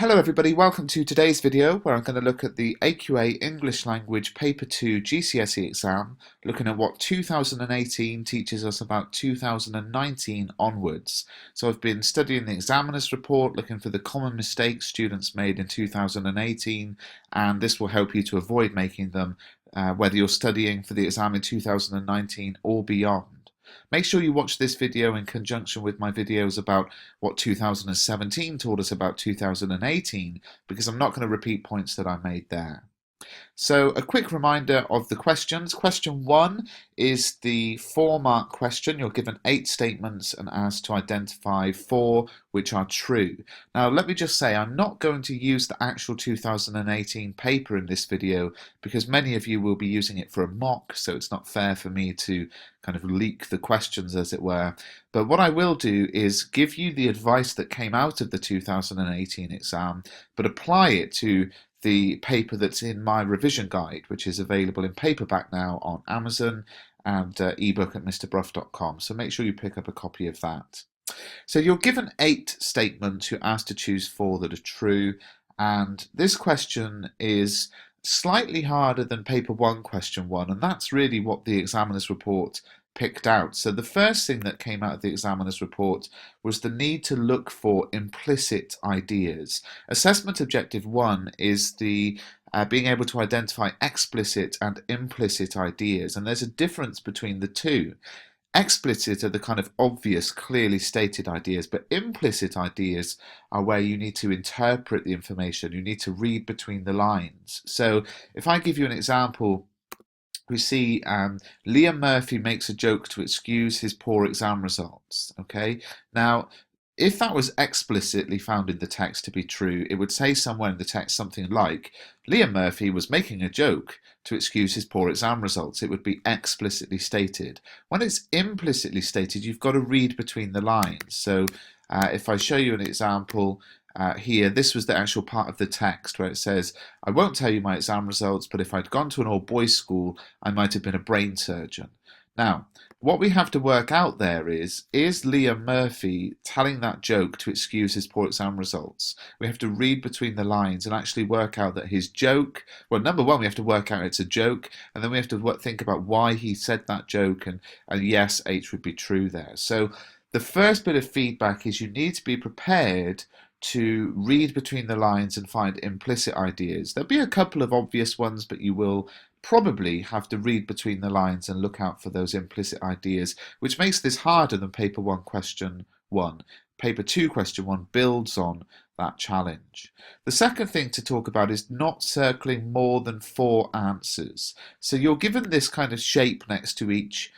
Hello everybody, welcome to today's video where I'm going to look at the AQA English Language Paper 2 GCSE exam, looking at what 2018 teaches us about 2019 onwards. So I've been studying the examiner's report, looking for the common mistakes students made in 2018, and this will help you to avoid making them whether you're studying for the exam in 2019 or beyond. Make sure you watch this video in conjunction with my videos about what 2017 taught us about 2018, because I'm not going to repeat points that I made there. So a quick reminder of the questions. Question 1 is the 4-mark question. You're given 8 statements and asked to identify 4 which are true. Now let me just say I'm not going to use the actual 2018 paper in this video because many of you will be using it for a mock, so it's not fair for me to kind of leak the questions as it were. But what I will do is give you the advice that came out of the 2018 exam, but apply it to the paper that's in my revision guide, which is available in paperback now on Amazon and ebook at mrbruff.com. So make sure you pick up a copy of that. So you're given 8 statements. You're asked to choose 4 that are true. And this question is slightly harder than paper 1 question 1. And that's really what the examiner's report picked out. So the first thing that came out of the examiner's report was the need to look for implicit ideas. Assessment objective 1 is the being able to identify explicit and implicit ideas, and there's a difference between the two. Explicit are the kind of obvious, clearly stated ideas, but implicit ideas are where you need to interpret the information, you need to read between the lines. So if I give you an example, we see Liam Murphy makes a joke to excuse his poor exam results. Okay, now if that was explicitly found in the text to be true, it would say somewhere in the text something like, Liam Murphy was making a joke to excuse his poor exam results. It would be explicitly stated. When it's implicitly stated, you've got to read between the lines. So if I show you an example, here, this was the actual part of the text where it says, I won't tell you my exam results, but if I'd gone to an all boys school, I might have been a brain surgeon. Now, what we have to work out there is Liam Murphy telling that joke to excuse his poor exam results? We have to read between the lines and actually work out that his joke, well, number one, we have to work out it's a joke, and then we have to think about why he said that joke, and yes, H would be true there. So the first bit of feedback is you need to be prepared to read between the lines and find implicit ideas. There'll be a couple of obvious ones, but you will probably have to read between the lines and look out for those implicit ideas, which makes this harder than paper 1 question 1. Paper 2 question 1 builds on that challenge. The second thing to talk about is not circling more than 4 answers. So you're given this kind of shape next to each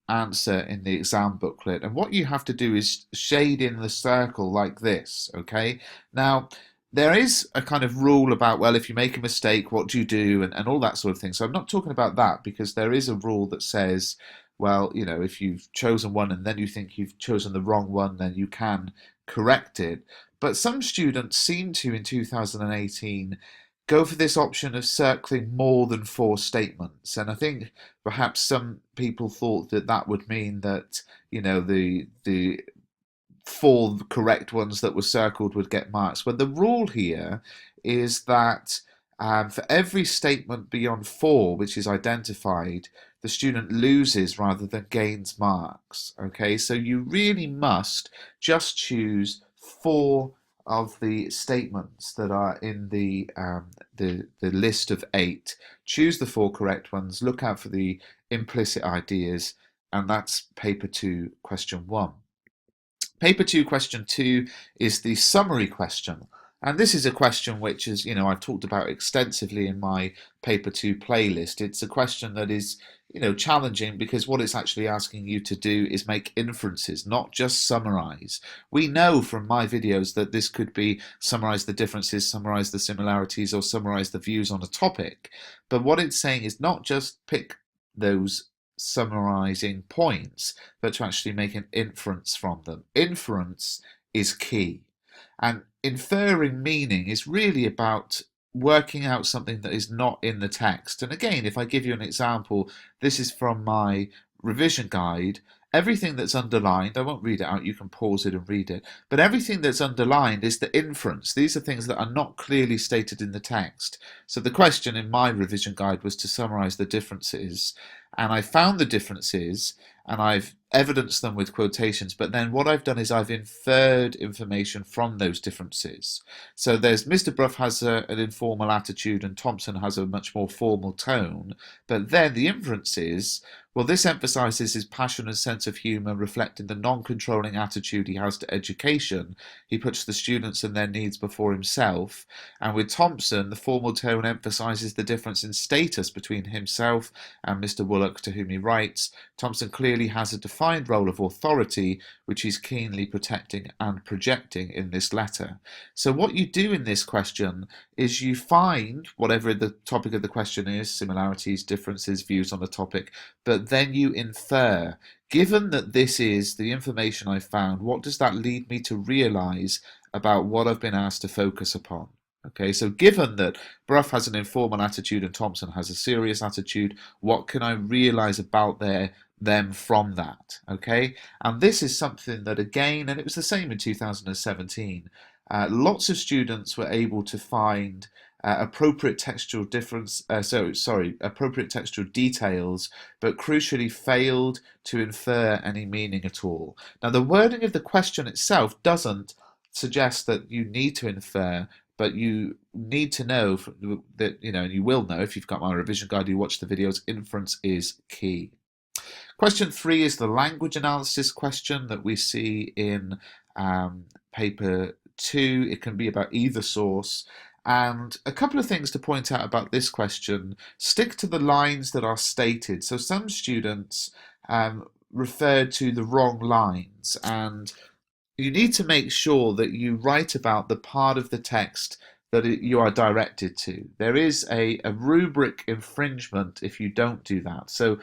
answer in the exam booklet, and what you have to do is shade in the circle like this. Okay, now there is a kind of rule about, well, if you make a mistake, what do you do, and all that sort of thing. So I'm not talking about that, because there is a rule that says, well, you know, if you've chosen one and then you think you've chosen the wrong one, then you can correct it. But some students seem to, in 2018, go for this option of circling more than 4 statements, and I think perhaps some people thought that that would mean that, you know, the 4 correct ones that were circled would get marks. But the rule here is that for every statement beyond 4 which is identified, the student loses rather than gains marks. Okay, so you really must just choose 4 of the statements that are in the list of 8. Choose the 4 correct ones, look out for the implicit ideas, and that's paper 2 question 1. Paper 2 question 2 is the summary question. And this is a question which is, you know, I've talked about extensively in my paper 2 playlist. It's a question that is, you know, challenging because what it's actually asking you to do is make inferences, not just summarize. We know from my videos that this could be summarize the differences, summarize the similarities, or summarize the views on a topic. But what it's saying is not just pick those summarizing points, but to actually make an inference from them. Inference is key. And inferring meaning is really about working out something that is not in the text. And again, if I give you an example, this is from my revision guide. everything that's underlined, I won't read it out, you can pause it and read it, but everything that's underlined is the inference. These are things that are not clearly stated in the text. So the question in my revision guide was to summarize the differences, and I found the differences and I've evidenced them with quotations, but then what I've done is I've inferred information from those differences. So there's Mr. Bruff has an informal attitude and Thompson has a much more formal tone, but then the inference is, well, this emphasizes his passion and sense of humor, reflecting the non-controlling attitude he has to education. He puts the students and their needs before himself. And with Thompson, the formal tone emphasizes the difference in status between himself and Mr. Woollock, to whom he writes. Thompson clearly has a defined role of authority, which he's keenly protecting and projecting in this letter. So what you do in this question is you find whatever the topic of the question is, similarities, differences, views on the topic, but then you infer, given that this is the information I found, what does that lead me to realize about what I've been asked to focus upon? Okay, so given that Bruff has an informal attitude and Thompson has a serious attitude, what can I realize about them from that? Okay, and this is something that, again, and it was the same in 2017, lots of students were able to find appropriate textual appropriate textual details, but crucially failed to infer any meaning at all. Now, the wording of the question itself doesn't suggest that you need to infer, but you need to know that, and you will know if you've got my revision guide, you watch the videos, inference is key. Question 3 is the language analysis question that we see in paper 2. It can be about either source. And a couple of things to point out about this question: stick to the lines that are stated. So some students referred to the wrong lines, and you need to make sure that you write about the part of the text that you are directed to. There is a rubric infringement if you don't do that. So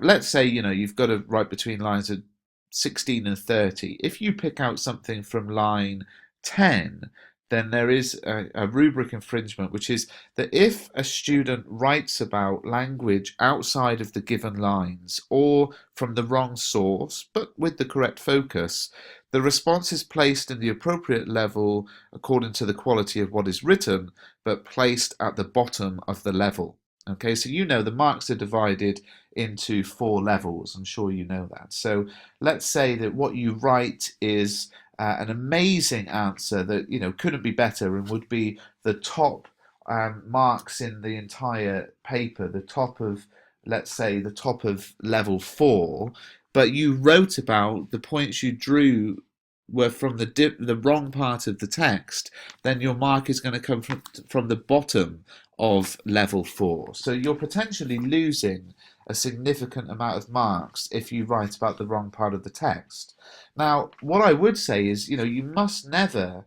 let's say you've got to write between lines of 16 and 30. If you pick out something from line 10, then there is a rubric infringement, which is that if a student writes about language outside of the given lines or from the wrong source, but with the correct focus, the response is placed in the appropriate level according to the quality of what is written, but placed at the bottom of the level. Okay, so the marks are divided into 4 levels. I'm sure you know that. So let's say that what you write is an amazing answer that couldn't be better and would be the top marks in the entire paper, the top of, let's say, the top of level 4, but you wrote about the points you drew were from the wrong part of the text, then your mark is going to come from the bottom of level 4. So you're potentially losing a significant amount of marks if you write about the wrong part of the text. Now, what I would say is, you must never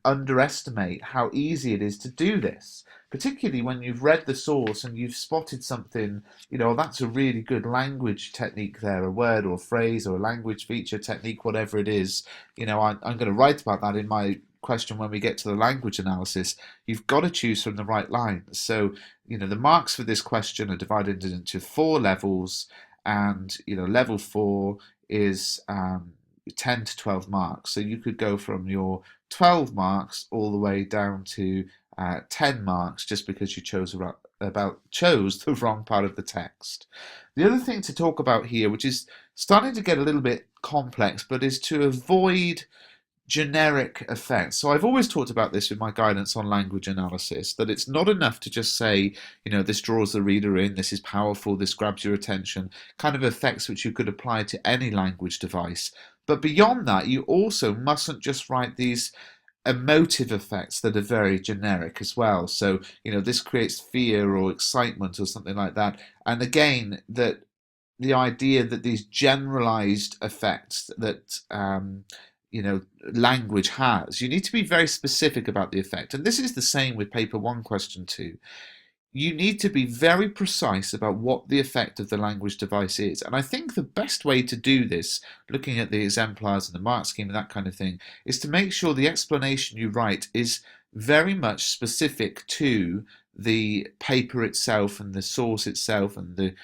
underestimate how easy it is to do this, particularly when you've read the source and you've spotted something, that's a really good language technique there, a word or a phrase or a language feature technique, whatever it is. I'm going to write about that in my question when we get to the language analysis. You've got to choose from the right lines. So, the marks for this question are divided into 4 levels, and, level 4 is 10 to 12 marks. So you could go from your 12 marks all the way down to 10 marks just because you chose the wrong part of the text. The other thing to talk about here, which is starting to get a little bit complex, but is to avoid generic effects. So I've always talked about this with my guidance on language analysis, that it's not enough to just say, this draws the reader in, this is powerful, this grabs your attention, kind of effects which you could apply to any language device. But beyond that, you also mustn't just write these emotive effects that are very generic as well. So, this creates fear or excitement or something like that. And again, that the idea that these generalized effects that language has, you need to be very specific about the effect. And this is the same with paper 1 question 2. You need to be very precise about what the effect of the language device is. And I think the best way to do this, looking at the exemplars and the mark scheme and that kind of thing, is to make sure the explanation you write is very much specific to the paper itself and the source itself and the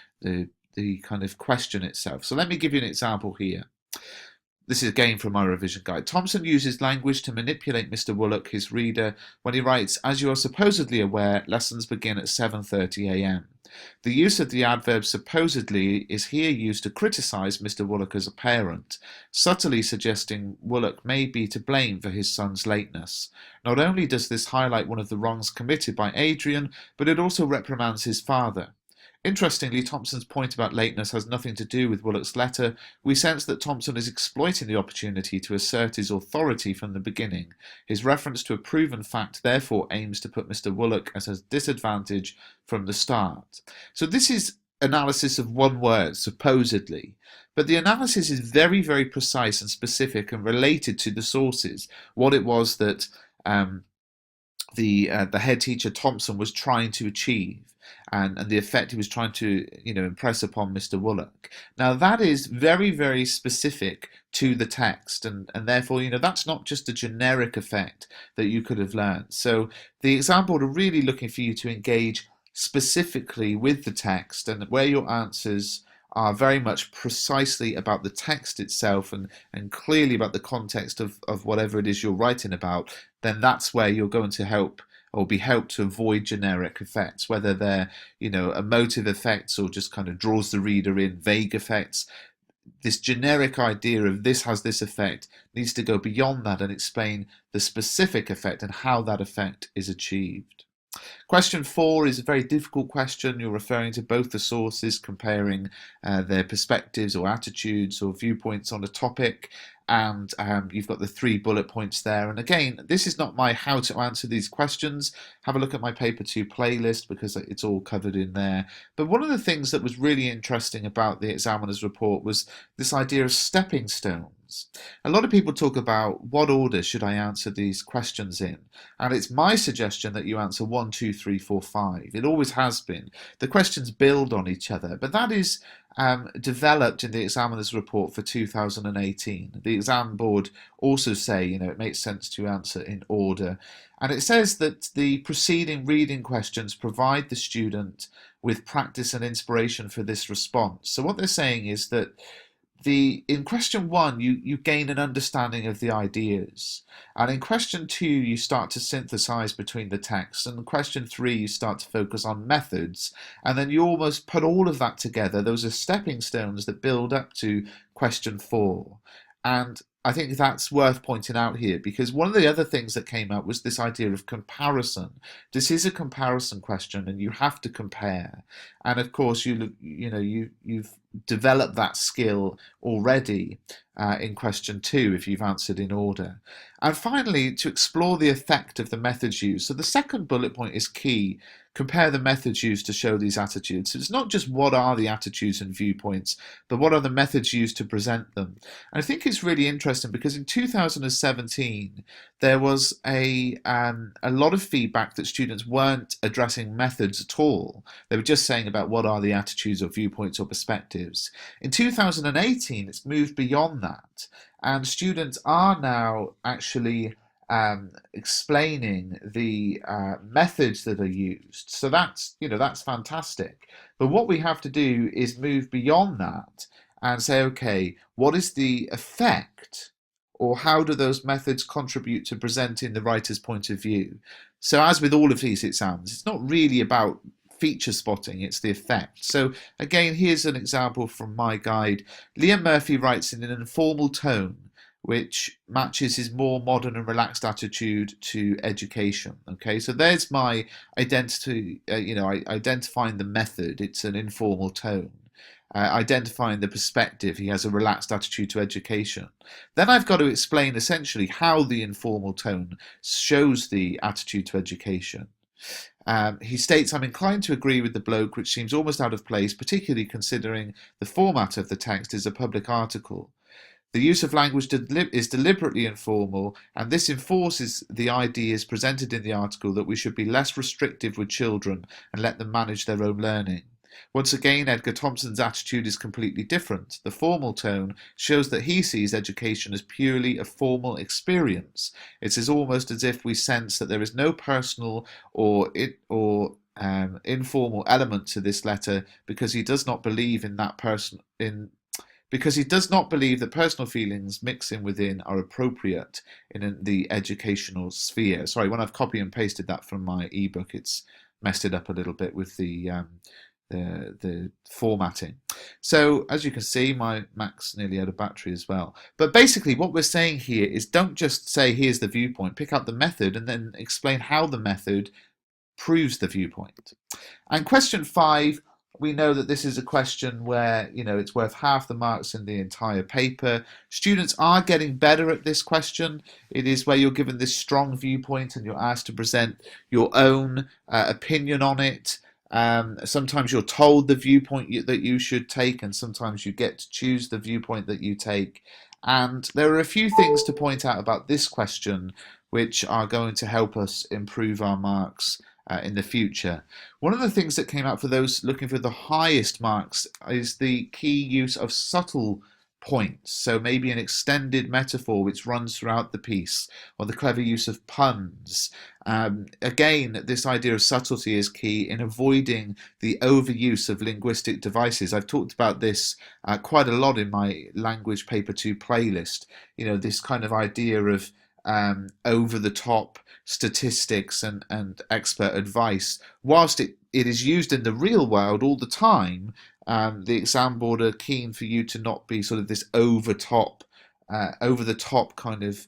the kind of question itself. So let me give you an example here. This is again from my revision guide. Thompson uses language to manipulate Mr. Woollock, his reader, when he writes, "As you are supposedly aware, lessons begin at 7:30 a.m." The use of the adverb supposedly is here used to criticise Mr. Woollock as a parent, subtly suggesting Woollock may be to blame for his son's lateness. Not only does this highlight one of the wrongs committed by Adrian, but it also reprimands his father. Interestingly, Thompson's point about lateness has nothing to do with Woollock's letter. We sense that Thompson is exploiting the opportunity to assert his authority from the beginning. His reference to a proven fact therefore aims to put Mr. Woollock at a disadvantage from the start. So this is analysis of one word, supposedly. But the analysis is very, very precise and specific and related to the sources, what it was that the head teacher Thompson was trying to achieve, and the effect he was trying to impress upon Mr. Woollock. Now that is very, very specific to the text, and therefore that's not just a generic effect that you could have learned. So the exam board are really looking for you to engage specifically with the text, and where your answers are very much precisely about the text itself and clearly about the context of whatever it is you're writing about, then that's where you're going to help or be helped to avoid generic effects, whether they're emotive effects or just kind of draws the reader in, vague effects. This generic idea of this has this effect needs to go beyond that and explain the specific effect and how that effect is achieved. Question 4 is a very difficult question. You're referring to both the sources, comparing their perspectives or attitudes or viewpoints on a topic, and you've got the 3 bullet points there. And again, this is not my how to answer these questions. Have a look at my paper 2 playlist because it's all covered in there. But one of the things that was really interesting about the examiner's report was this idea of stepping stones. A lot of people talk about what order should I answer these questions in, and it's my suggestion that you answer 1, 2, 3, 4, 5. It always has been. The questions build on each other, but that is developed in the examiner's report for 2018. The exam board also say it makes sense to answer in order, and it says that the preceding reading questions provide the student with practice and inspiration for this response. So what they're saying is that in question 1, you gain an understanding of the ideas, and in question 2 you start to synthesize between the texts, and in question 3 you start to focus on methods, and then you almost put all of that together. Those are stepping stones that build up to question 4, and I think that's worth pointing out here, because one of the other things that came out was this idea of comparison. This is a comparison question, and you have to compare. And of course, you've developed that skill already in question 2 if you've answered in order. And finally, to explore the effect of the methods used. So the second bullet point is key. Compare the methods used to show these attitudes. So it's not just what are the attitudes and viewpoints, but what are the methods used to present them. And I think it's really interesting because in 2017 there was a lot of feedback that students weren't addressing methods at all. They were just saying about what are the attitudes or viewpoints or perspectives. In 2018 it's moved beyond that, and students are now actually explaining the methods that are used. So that's fantastic. But what we have to do is move beyond that and say, okay, what is the effect, or how do those methods contribute to presenting the writer's point of view? So as with all of these exams, it's not really about feature spotting, it's the effect. So again, here's an example from my guide. Liam Murphy writes in an informal tone which matches his more modern and relaxed attitude to education. Okay, so there's my identity, identifying the method, it's an informal tone. Identifying the perspective, he has a relaxed attitude to education. Then I've got to explain essentially how the informal tone shows the attitude to education. He states, I'm inclined to agree with the bloke, which seems almost out of place, particularly considering the format of the text is a public article. The use of language is deliberately informal, and this enforces the ideas presented in the article that we should be less restrictive with children and let them manage their own learning. Once again, Edgar Thompson's attitude is completely different. The formal tone shows that he sees education as purely a formal experience. It is almost as if we sense that there is no personal or informal element to this letter because he does not believe in that person in because he does not believe that personal feelings mixing within are appropriate in the educational sphere. Sorry, when I've copy and pasted that from my ebook, it's messed it up a little bit with the formatting. So as you can see, my Mac's nearly out of battery as well. But basically what we're saying here is don't just say here's the viewpoint, pick out the method and then explain how the method proves the viewpoint. And question 5, we know that this is a question where, it's worth half the marks in the entire paper. Students are getting better at this question. It is where you're given this strong viewpoint and you're asked to present your own opinion on it. Sometimes you're told the viewpoint that you should take, and sometimes you get to choose the viewpoint that you take. And there are a few things to point out about this question which are going to help us improve our marks in the future. One of the things that came out for those looking for the highest marks is the key use of subtle points. So maybe an extended metaphor which runs throughout the piece, or the clever use of puns. Again, this idea of subtlety is key in avoiding the overuse of linguistic devices. I've talked about this quite a lot in my Language Paper 2 playlist. This kind of idea of over-the-top statistics and expert advice. Whilst it is used in the real world all the time, the exam board are keen for you to not be sort of this over-the-top kind of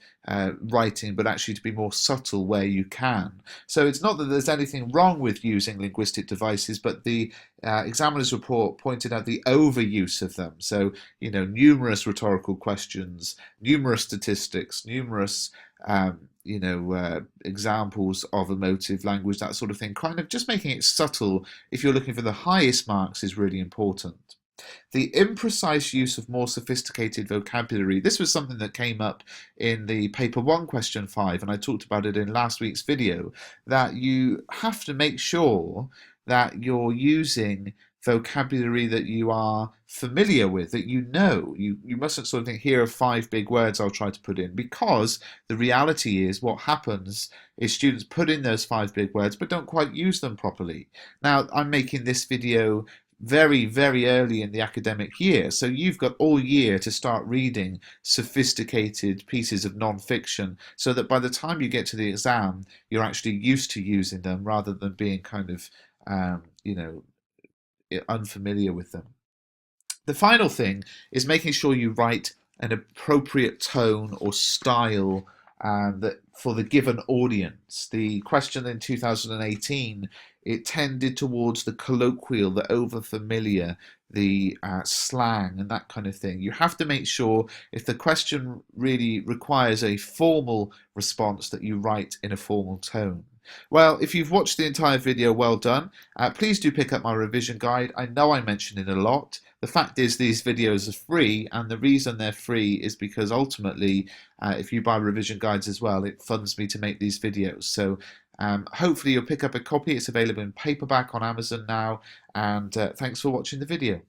writing, but actually to be more subtle where you can. So it's not that there's anything wrong with using linguistic devices, but the examiner's report pointed out the overuse of them. So, numerous rhetorical questions, numerous statistics, numerous examples of emotive language, that sort of thing. Kind of just making it subtle if you're looking for the highest marks is really important. The imprecise use of more sophisticated vocabulary. This was something that came up in the paper 1 question 5, and I talked about it in last week's video, that you have to make sure that you're using vocabulary that you are familiar with, that you know. You mustn't sort of think, here are 5 big words I'll try to put in, because the reality is what happens is students put in those 5 big words but don't quite use them properly. Now, I'm making this video very, very early in the academic year, so you've got all year to start reading sophisticated pieces of non-fiction so that by the time you get to the exam, you're actually used to using them rather than being kind of, unfamiliar with them. The final thing is making sure you write an appropriate tone or style that for the given audience. The question in 2018, it tended towards the colloquial, the over-familiar, the slang and that kind of thing. You have to make sure if the question really requires a formal response that you write in a formal tone. Well, if you've watched the entire video, well done. Please do pick up my revision guide. I know I mentioned it a lot. The fact is these videos are free, and the reason they're free is because ultimately, if you buy revision guides as well, it funds me to make these videos. So hopefully you'll pick up a copy. It's available in paperback on Amazon now, and thanks for watching the video.